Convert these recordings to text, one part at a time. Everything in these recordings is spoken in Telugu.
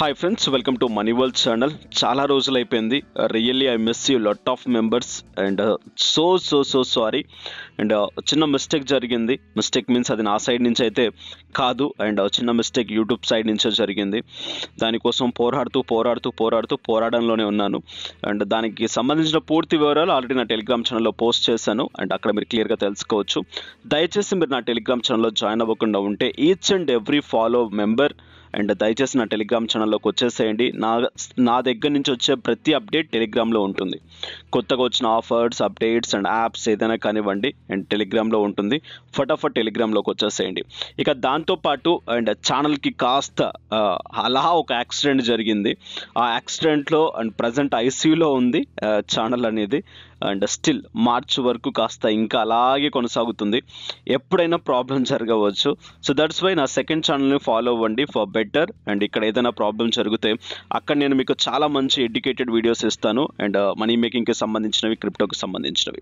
Hi friends, welcome to money world channel. చాలా రోజులు అయిపోయింది. Really I miss you lot of members and so sorry. And చిన్న మిస్టేక్ జరిగింది. మిస్టేక్ మీన్స్ అది నా సైడ్ నుంచి అయితే కాదు, అండ్ చిన్న మిస్టేక్ యూట్యూబ్ సైడ్ నుంచే జరిగింది. దానికోసం పోరాడంలోనే ఉన్నాను. అండ్ దానికి సంబంధించిన పూర్తి వివరాలు ఆల్రెడీ నా టెలిగ్రామ్ ఛానల్లో పోస్ట్ చేశాను, అండ్ అక్కడ మీరు క్లియర్గా తెలుసుకోవచ్చు. దయచేసి మీరు నా టెలిగ్రామ్ ఛానల్లో జాయిన్ అవ్వకుండా ఉంటే each and every follow member and దయచేసి నా టెలిగ్రామ్ ఛానల్లోకి వచ్చేసేయండి. నా దగ్గర నుంచి వచ్చే ప్రతి అప్డేట్ టెలిగ్రామ్లో ఉంటుంది. కొత్తగా వచ్చిన ఆఫర్స్, అప్డేట్స్ అండ్ యాప్స్ ఏదైనా కానివ్వండి అండ్ టెలిగ్రామ్లో ఉంటుంది. ఫటాఫట్ టెలిగ్రామ్లోకి వచ్చేసేయండి. ఇక దాంతోపాటు అండ్ ఛానల్కి కాస్త అలా ఒక యాక్సిడెంట్ జరిగింది. ఆ యాక్సిడెంట్లో అండ్ ప్రజెంట్ ఐసీయూలో ఉంది ఛానల్ అనేది. అండ్ స్టిల్ మార్చ్ వరకు కాస్త ఇంకా అలాగే కొనసాగుతుంది. ఎప్పుడైనా ప్రాబ్లం జరగవచ్చు. సో దట్స్ వై నా సెకండ్ ఛానల్ని ఫాలో అవ్వండి ఫర్ బెటర్. అండ్ ఇక్కడ ఏదైనా ప్రాబ్లం జరిగితే అక్కడ నేను మీకు చాలా మంచి ఎడ్యుకేటెడ్ వీడియోస్ ఇస్తాను, అండ్ మనీ మేకింగ్కి సంబంధించినవి, క్రిప్టోకి సంబంధించినవి.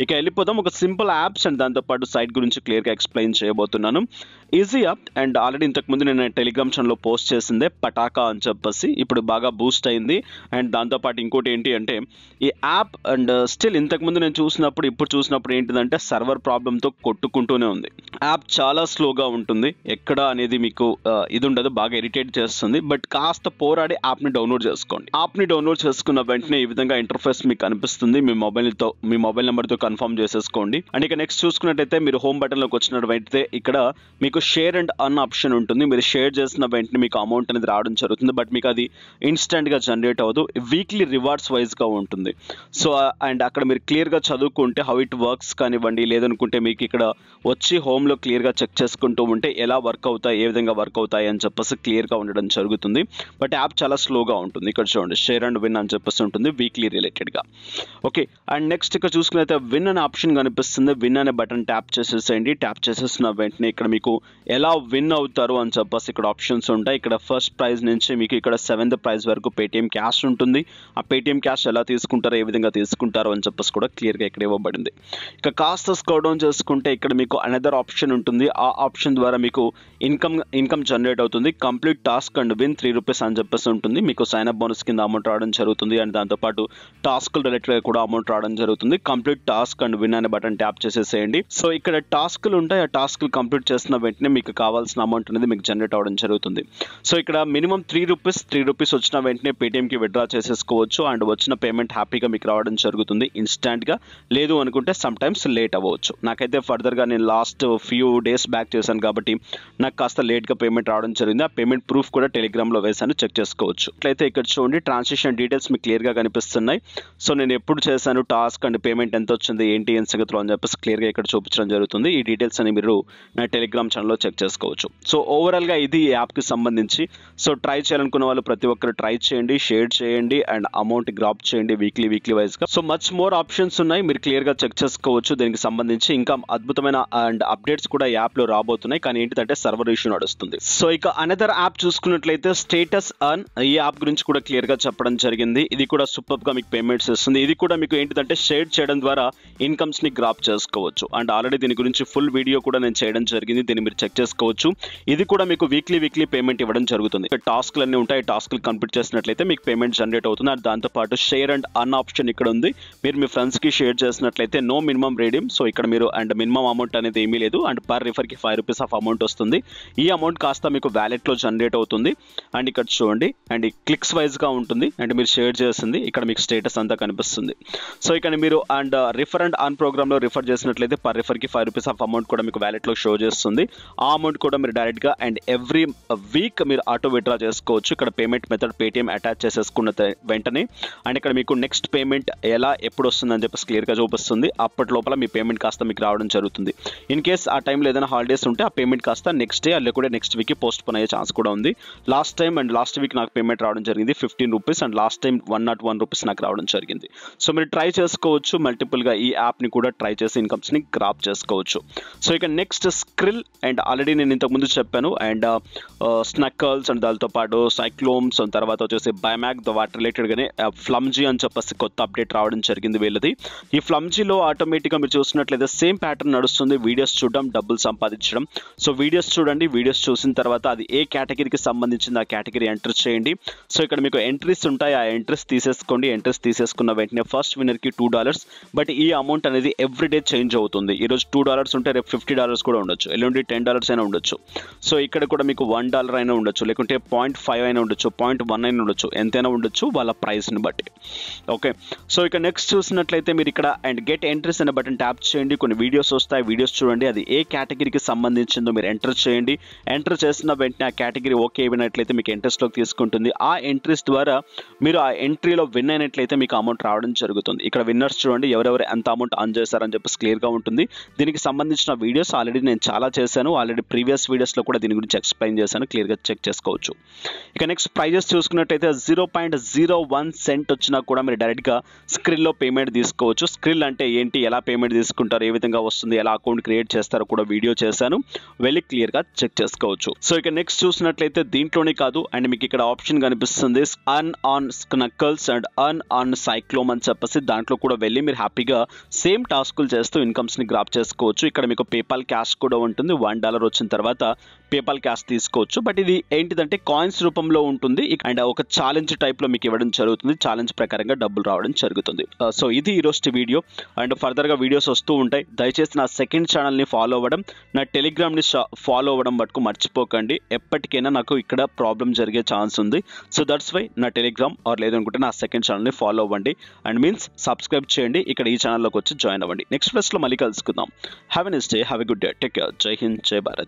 ఇక వెళ్ళిపోదాం. ఒక సింపుల్ యాప్స్ అండ్ దాంతోపాటు సైట్ గురించి క్లియర్గా ఎక్స్ప్లెయిన్ చేయబోతున్నాను. ఈజీ యాప్, అండ్ ఆల్రెడీ ఇంతకుముందు నేను టెలిగ్రామ్ ఛానల్లో పోస్ట్ చేసిందే పటాకా అని చెప్పేసి ఇప్పుడు బాగా బూస్ట్ అయింది. అండ్ దాంతోపాటు ఇంకోటి ఏంటి అంటే ఈ యాప్ అండ్ స్టిల్ ఇంతకుముందు నేను ఇప్పుడు చూసినప్పుడు ఏంటిదంటే సర్వర్ ప్రాబ్లంతో కొట్టుకుంటూనే ఉంది. యాప్ చాలా స్లోగా ఉంటుంది. ఎక్కడ అనేది మీకు ఇది ఉండదు, బాగా ఇరిటేట్ చేస్తుంది. బట్ కాస్త పోరాడి యాప్ని డౌన్లోడ్ చేసుకోండి. యాప్ని డౌన్లోడ్ చేసుకున్న వెంటనే ఈ విధంగా ఇంటర్ఫేస్ మీకు కనిపిస్తుంది. మీ మొబైల్ నెంబర్తో కన్ఫర్మ్ చేసేసుకోండి. అండ్ ఇక నెక్స్ట్ చూసుకున్నట్టయితే మీరు హోమ్ బటన్లోకి వచ్చినట్టయితే ఇక్కడ మీకు షేర్ అండ్ అన్ ఆప్షన్ ఉంటుంది. మీరు షేర్ చేసిన వెంటనే మీకు అమౌంట్ అనేది రావడం జరుగుతుంది. బట్ మీకు అది ఇన్స్టెంట్గా జనరేట్ అవ్వదు, వీక్లీ రివార్డ్స్ వైజ్గా ఉంటుంది. సో అండ్ అక్కడ మీరు క్లియర్గా చదువుకుంటే హౌ ఇట్ వర్క్స్ కానివ్వండి, లేదనుకుంటే మీకు ఇక్కడ వచ్చి హోమ్లో క్లియర్గా చెక్ చేసుకుంటూ ఉంటే ఎలా వర్క్ అవుతాయి, ఏ విధంగా వర్క్ అవుతాయి అని చెప్పేసి క్లియర్గా ఉండడం జరుగుతుంది. బట్ యాప్ చాలా స్లోగా ఉంటుంది. ఇక్కడ చూడండి షేర్ అండ్ విన్ అని చెప్పేసి ఉంటుంది వీక్లీ రిలేటెడ్గా. ఓకే, అండ్ నెక్స్ట్ ఇక్కడ చూసుకున్నైతే విన్ అనే ఆప్షన్ కనిపిస్తుంది. విన్ అనే బటన్ ట్యాప్ చేసేసేయండి. ట్యాప్ చేసేసిన వెంటనే ఇక్కడ మీకు ఎలా విన్ అవుతారు అని చెప్పేసి ఇక్కడ ఆప్షన్స్ ఉంటాయి. ఇక్కడ ఫస్ట్ ప్రైజ్ నుంచి మీకు ఇక్కడ 7th ప్రైజ్ వరకు పేటిఎం క్యాష్ ఉంటుంది. ఆ పేటిఎం క్యాష్ ఎలా తీసుకుంటారో, ఏ విధంగా తీసుకుంటారో అని చెప్పేసి కూడా క్లియర్గా ఇక్కడ ఇవ్వబడింది. ఇక కాస్త స్క్రోల్ డౌన్ చేసుకుంటే ఇక్కడ మీకు అనదర్ ఆప్షన్ ఉంటుంది. ఆ ఆప్షన్ ద్వారా మీకు ఇన్కమ్ జనరేట్ అవుతుంది. Complete task and win 3 rupees అని చెప్పేసి ఉంటుంది. మీకు సైన్ అప్ బోనస్ కింద అమౌంట్ రావడం జరుగుతుంది. అండ్ దాంతోపాటు టాస్క్ రిలేటెడ్గా కూడా అమౌంట్ రావడం జరుగుతుంది. కంప్లీట్ టాస్క్ అండ్ విన్ అనే బటన్ ట్యాప్ చేసేసేయండి. సో ఇక్కడ టాస్క్లు ఉంటాయి. ఆ టాస్క్లు కంప్లీట్ చేసిన వెంటనే మీకు కావాల్సిన అమౌంట్ అనేది మీకు జనరేట్ అవ్వడం జరుగుతుంది. సో ఇక్కడ మినిమం 3 రూపీస్ వచ్చిన వెంటనే పేటిఎంకి విత్డ్రా చేసేసుకోవచ్చు. అండ్ వచ్చిన పేమెంట్ హ్యాపీగా మీకు రావడం జరుగుతుంది ఇన్స్టాంట్గా. లేదు అనుకుంటే సమ్ టైమ్స్ లేట్ అవ్వచ్చు. నాకైతే ఫర్దర్గా నేను లాస్ట్ ఫ్యూ డేస్ బ్యాక్ చేశాను కాబట్టి నాకు కాస్త లేట్గా పేమెంట్ రావడం జరిగింది. ఆ పేమెంట్ ప్రూఫ్ కూడా టెలిగ్రామ్లో వేశాను, చెక్ చేసుకోవచ్చు. అట్లయితే ఇక్కడ చూడండి ట్రాన్సాక్షన్ డీటెయిల్స్ మీకు క్లియర్గా కనిపిస్తున్నాయి. సో నేను ఎప్పుడు చేశాను టాస్క్ అండ్ పేమెంట్ ఎంత వచ్చింది, ఏంటి ఏం సంగతిలో అని చెప్పేసి క్లియర్గా ఇక్కడ చూపించడం జరుగుతుంది. ఈ డీటెయిల్స్ అని మీరు నా టెలిగ్రామ్ ఛానల్లో చెక్ చేసుకోవచ్చు. సో ఓవరాల్గా ఇది ఈ యాప్కి సంబంధించి. సో ట్రై చేయాలనుకున్న వాళ్ళు ప్రతి ఒక్కరు ట్రై చేయండి, షేర్ చేయండి అండ్ అమౌంట్ గ్రాప్ చేయండి వీక్లీ వైజ్గా. సో మచ్ మోర్ ఆప్షన్స్ ఉన్నాయి, మీరు క్లియర్గా చెక్ చేసుకోవచ్చు. దీనికి సంబంధించి ఇంకా అద్భుతమైన అండ్ అప్డేట్స్ కూడా యాప్లో రాబోతున్నాయి. కానీ ఏంటంటే సర్వర్ ఇష్యూ నడుస్తుంది. సో ఇక అనదర్ యాప్ చూసుకున్నట్లయితే స్టేటస్ అర్న్, ఈ యాప్ గురించి కూడా క్లియర్గా చెప్పడం జరిగింది. ఇది కూడా సూపర్గా మీకు పేమెంట్స్ ఇస్తుంది. ఇది కూడా మీకు ఏంటంటే షేర్ చేయడం ద్వారా ఇన్కమ్స్ని గ్రాప్ చేసుకోవచ్చు. అండ్ ఆల్రెడీ దీని గురించి ఫుల్ వీడియో కూడా నేను చేయడం జరిగింది, దీన్ని మీరు చెక్ చేసుకోవచ్చు. ఇది కూడా మీకు వీక్లీ పేమెంట్ ఇవ్వడం జరుగుతుంది. టాస్క్లు అన్నీ ఉంటాయి. టాస్క్లు కంప్లీట్ చేసినట్లయితే మీకు పేమెంట్ జనరేట్ అవుతుంది. అండ్ దాంతోపాటు షేర్ అండ్ అన్ ఆప్షన్ ఇక్కడ ఉంది. మీరు మీ ఫ్రెండ్స్కి షేర్ చేసినట్లయితే నో మినిమం రీడీమ్. సో ఇక్కడ మీరు అండ్ మినిమం అమౌంట్ అనేది ఏమీ లేదు. అండ్ పర్ రిఫర్కి 5 రూపీస్ ఆఫ్ అమౌంట్ వస్తుంది. ఈ అమౌంట్ కాస్త మీకు వ్యాలెట్లో జనరేట్ అవుతుంది. అండ్ ఇక్కడ చూడండి అండ్ క్లిక్స్ వైజ్గా ఉంటుంది. అండ్ మీరు షేర్ చేస్తుంది ఇక్కడ మీకు స్టేటస్ అంతా కనిపిస్తుంది. సో ఇక్కడ మీరు అండ్ రిఫర్ అండ్ అన్ ప్రోగ్రామ్లో రిఫర్ చేసినట్లయితే పర్ రిఫర్కి 5 రూపీస్ ఆఫ్ అమౌంట్ కూడా మీకు వ్యాలెట్లో షో చేస్తుంది. ఆ అమౌంట్ కూడా మీరు డైరెక్ట్గా అండ్ ఎవ్రీ వీక్ మీరు ఆటో విత్డ్రా చేసుకోవచ్చు. ఇక్కడ పేమెంట్ మెథడ్ పేటిఎం అటాచ్ చేసేసుకున్న వెంటనే అండ్ ఇక్కడ మీకు నెక్స్ట్ పేమెంట్ ఎలా ఎప్పుడు వస్తుందని చెప్పేసి క్లియర్గా చూపిస్తుంది. అప్పటి లోపల మీ పేమెంట్ కాస్త మీకు రావడం జరుగుతుంది. ఇన్ కేస్ ఆ టైంలో ఏదైనా హాలిడేస్ ఉంటే ఆ పేమెంట్ కాస్త నెక్స్ట్ డే లేకుంటే నెక్స్ట్ వీక్కి పోస్ట్ పోన్ అయ్యే ఛాన్స్ కూడా ఉంది. లాస్ట్ వీక్ నాకు పేమెంట్ రావడం జరిగింది 15 rupees and last time 101 rupees నాకు రావడం జరిగింది. సో మీరు ట్రై చేసుకోవచ్చు. మల్టిపుల్గా ఈ యాప్ని కూడా ట్రై చేసి ఇన్కమ్స్ని గ్రాప్ చేసుకోవచ్చు. సో ఇక నెక్స్ట్ స్క్రిల్, అండ్ ఆల్రెడీ నేను ఇంతకుముందు చెప్పాను. అండ్ స్నక్కల్స్ అండ్ దానితో పాటు సైక్లోమ్స్, తర్వాత వచ్చేసి బైమాక్ వాటి రిలేటెడ్గానే ఫ్లమ్జీ అని చెప్పేసి కొత్త అప్డేట్ రావడం జరిగింది. జరిగింది వీళ్ళది. ఈ ఫ్లమ్జీలో ఆటోమేటిక్గా మీరు చూసినట్లయితే సేమ్ ప్యాటర్న్ నడుస్తుంది. వీడియోస్ చూడడం, డబ్బులు సంపాదించడం. సో వీడియోస్ చూడండి, వీడియోస్ చూసిన తర్వాత అది ఏ కేటగిరీకి సంబంధించింది ఆ కేటగిరీ ఎంటర్ చేయండి. సో ఇక్కడ మీకు ఎంట్రీస్ ఉంటాయి, ఆ ఎంట్రీస్ తీసేసుకోండి. ఎంట్రీస్ తీసేసుకున్న వెంటనే ఫస్ట్ విన్నర్కి $2. బట్ ఈ అమౌంట్ అనేది ఎవ్రీడే చేంజ్ అవుతుంది. ఈరోజు $2 ఉంటే రేపు $50 కూడా ఉండొచ్చు, ఎల్లుండి $10 అయినా ఉండొచ్చు. సో ఇక్కడ కూడా మీకు $1 అయినా ఉండొచ్చు, లేకుంటే 0.5 అయినా ఉండొచ్చు, 0.1 అయినా ఉండొచ్చు, ఎంతైనా ఉండొచ్చు వాళ్ళ ప్రైస్ని బట్టి. ఓకే, సో ఇక నెక్స్ట్ చూసినట్లయితే మీరు ఇక్కడ అండ్ గెట్ ఎంట్రీస్ అనే బటన్ ట్యాప్ చేయండి. కొన్ని వీడియోస్ వస్తాయి, వీడియోస్ చూడండి, అది ఏ కేటగిరీకి సంబంధించిందో మీరు ఎంటర్ చేయండి. ఎంటర్ చేసిన వెంటనే ఆ కేటగిరీ ఓకే అయినట్లయితే మీకు ఎంట్రీస్లోకి తీసుకుంటుంది. ఆ ఎంట్రీస్ ద్వారా మీరు ఆ ఎంట్రీలో విన్ అయినట్లయితే మీకు అమౌంట్ రావడం జరుగుతుంది. ఇక్కడ విన్నర్స్ చూడండి, ఎవరెవరు ఎంత అమౌంట్ ఆన్ చేశారని చెప్పేసి క్లియర్గా ఉంటుంది. దీనికి సంబంధించిన వీడియోస్ ఆల్రెడీ నేను చాలా చేశాను, ఆల్రెడీ ప్రీవియస్ వీడియోస్లో కూడా దీని గురించి ఎక్స్ప్లెయిన్ చేశాను, క్లియర్గా చెక్ చేసుకోవచ్చు. ఇక నెక్స్ట్ ప్రైజెస్ చూసుకున్నట్టయితే 0.01 సెంట్ వచ్చినా కూడా మీరు డైరెక్ట్గా స్క్రిల్లో పేమెంట్ తీసుకోవచ్చు. స్క్రిల్ అంటే ఏంటి, ఎలా పేమెంట్ తీసుకుంటారు, ఏ విధంగా వస్తుంది, ఎలా అకౌంట్ క్రియేట్ చేస్తారో కూడా వీడియో చేశాను, వెళ్ళి క్లియర్గా చెక్ చేసుకోవచ్చు. సో ఇక నెక్స్ట్ చూసినట్లయితే దీంట్లోనే కాదు అండ్ మీకు ఇక్కడ ఆప్షన్ కనిపిస్తుంది అర్న్ ఆన్ స్నక్కల్స్ అండ్ అర్న్ ఆన్ సైక్లోమ్ అని చెప్పేసి, దాంట్లో కూడా వెళ్ళి మీరు హ్యాపీగా సేమ్ టాస్కులు చేస్తూ ఇన్కమ్స్ని గ్రాప్ చేసుకోవచ్చు. ఇక్కడ మీకు పేపాల్ క్యాష్ కూడా ఉంటుంది, $1 వచ్చిన తర్వాత పేపాల్ క్యాష్ తీసుకోవచ్చు. బట్ ఇది ఏంటిదంటే కాయిన్స్ రూపంలో ఉంటుంది అండ్ ఒక ఛాలెంజ్ టైప్లో మీకు ఇవ్వడం జరుగుతుంది. ఛాలెంజ్ ప్రకారంగా డబ్బులు రావడం జరుగుతుంది. సో ఇది ఈరోజు వీడియో అండ్ ఫర్దర్గా వీడియోస్ వస్తూ ఉంటాయి. దయచేసి నా సెకండ్ ఛానల్ని ఫాలో అవ్వడం, నా టెలిగ్రామ్ని ఫాలో అవ్వడం మటుకు మర్చిపోకండి. ఎప్పటికైనా నాకు ఇక్కడ ప్రాబ్లం జరిగే ఛాన్స్ ఉంది. సో దట్స్ వై నా టెలిగ్రామ్ ఆర్ లేదనుకుంటే నా సెకండ్ ఛానల్ని ఫాలో అవ్వండి అండ్ మీన్స్ సబ్స్క్రైబ్ చేయండి. ఇక్కడ ఈ ఛానల్లోకి వచ్చి జాయిన్ అవ్వండి. నెక్స్ట్ ప్లస్లో మళ్ళీ కలుసుకుందాం. Have a nice day, have a good day, take care, జై హింద్, జై భారత్.